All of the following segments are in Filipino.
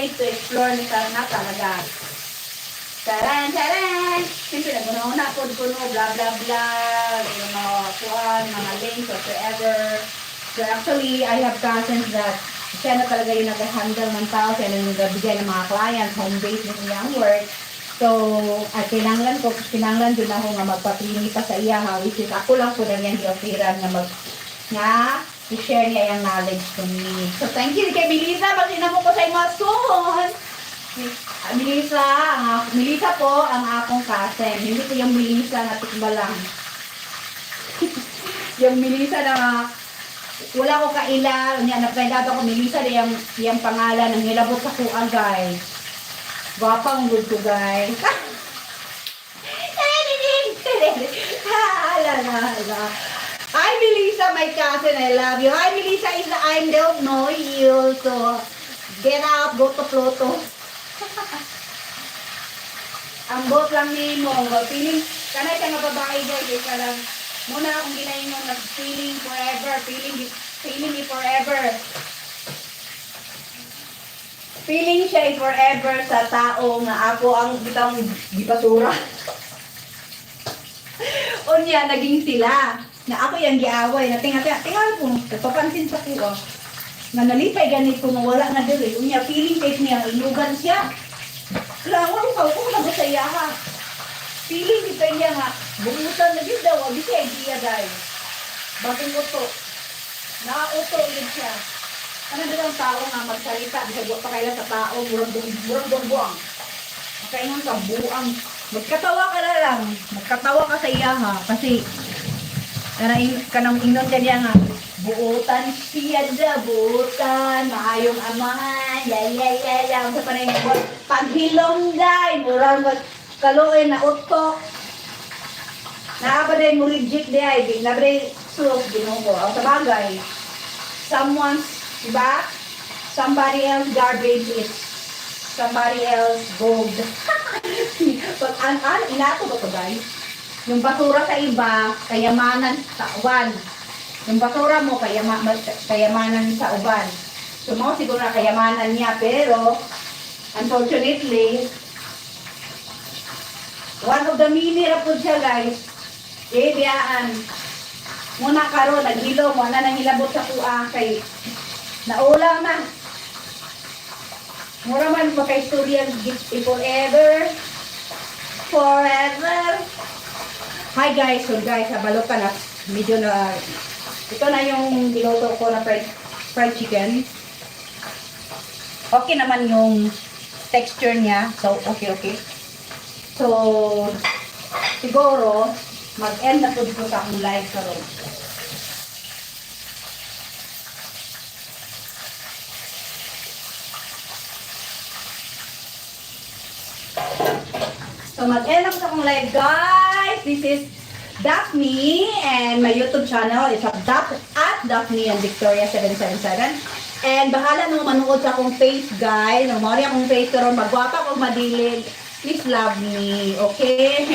place to explore ni Sarna talaga. Taran, taran! Siyempre, naguna-una po, blah, blah, blah, you know, kuhan, mga links, whatsoever. So, actually, I have cousins that siya na talaga yung nag-handle ng tao, siya na yung nagbigay ng mga clients, home base ng iyang work. So, at kinanglan din ako nga magpapili pa sa iya, ha, which is ako lang po na yan i-offeran nga i-share niya yung knowledge to me. So, thank you kay Melissa, magsinamo ko sa mga soon. Melissa po ang akong cousin. Hindi ko yung Melissa na tikba lang. Yung Melissa na wala ko kaila, napagdado ko Melissa na yung pangalan ng nilabot sa kuha, guys. Wapang good ko, guys. Hala. Hi, Melissa, my cousin. I love you. Hi, Melissa, I don't know you. So, get out, go to Pluto. Ang bot lang ni mo. Feeling, kanay ka nga babae, guys. Ka lang. Muna akong ginayin mo, feeling forever. Feeling ni forever. Feeling siya forever sa tao nga ako ang bitang gipasura. O niya, naging sila. Na ako yung giaway. Tingnan po, papansin sa ko. Nga nalipay ganito na wala na dili. O niya, feeling case niya, ilugan siya. Kailangan ko kung nagusaya ha. Feeling kita niya nga, bungutan na yun daw. Hindi siya idea guys. Bagong uto. Nakauto yun siya. Ano din ang tao nga magsalita, bisagwa pa kaila sa tao, murang buang. Makainon ka, buang. Magkatawa ka na lang. Magkatawa ka sa iya ha. Kasi, kanang inon ka niya nga, buutan siya da, buutan, maayong amahan, yay. Sa panay nga, paghilong day, murang kaluin na utok. Nakabaday mo reject day, nabaday sulok, ginungo. Ang sabagay, diba? Somebody else garbage is somebody else gold. Pag inato ba ito guys? Yung basura sa iba, kayamanan sa uban. Yung basura mo, kayamanan sa uban. So mo siguro na kayamanan niya, pero unfortunately, one of the minira po siya guys, biyaan. Muna karon naghilo mo, na nangilabot sa kuha kay naula na. Mura man pa kay storya forever. Hi guys, so guys, habalo ka na. Medyo na, ito na yung niluto ko na fried chicken. Okay naman yung texture niya. So, okay. So, siguro, mag-end na po dito sa akong live karon. So, mag-end ako sa akong live, guys. This is Daphne and my YouTube channel is at Daphne and Victoria 777. And bahala nung manood sa akong face, guys. Nung mawari akong face karon, magwapa kong madilid. Please love me, okay?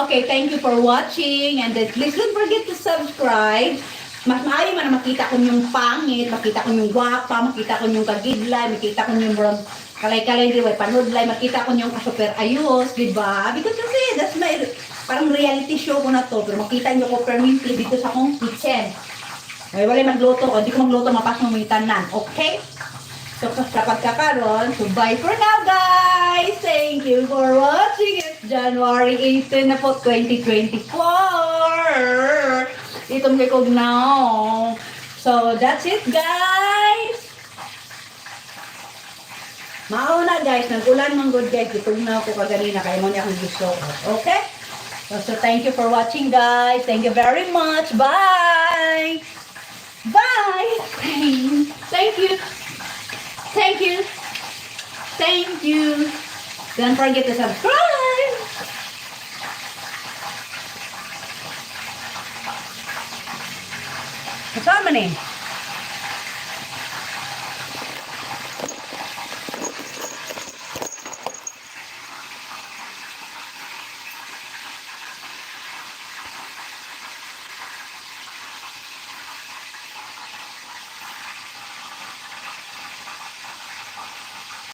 Okay, thank you for watching. And then please don't forget to subscribe. Mas maaari man na makita ko yung pangit, makita ko yung gwapa, makita ko yung kagidlay, makita ko yung kalay-kalay, di ba, panudlay, makita ko yung super ayos, di ba? Because kasi, that's my, parang reality show ko na to, pero makita nyo ko permanently dito sa akong kitchen. Ay, wala magluto, o di ko magluto, mapas mo may tanan, okay? So, sa pagkakaroon, so bye for now, guys! Thank you for watching. It's January 18 na po, 2024. Itong kikog now. So, that's it, guys! Mauna guys, nag-ulan mong good guys. Itong na ako kaganina, kaya mo niya akong gusto. Okay? So, thank you for watching guys. Thank you very much. Bye! Bye! Thank you. Thank you. Thank you. Don't forget to subscribe. Kasama na eh.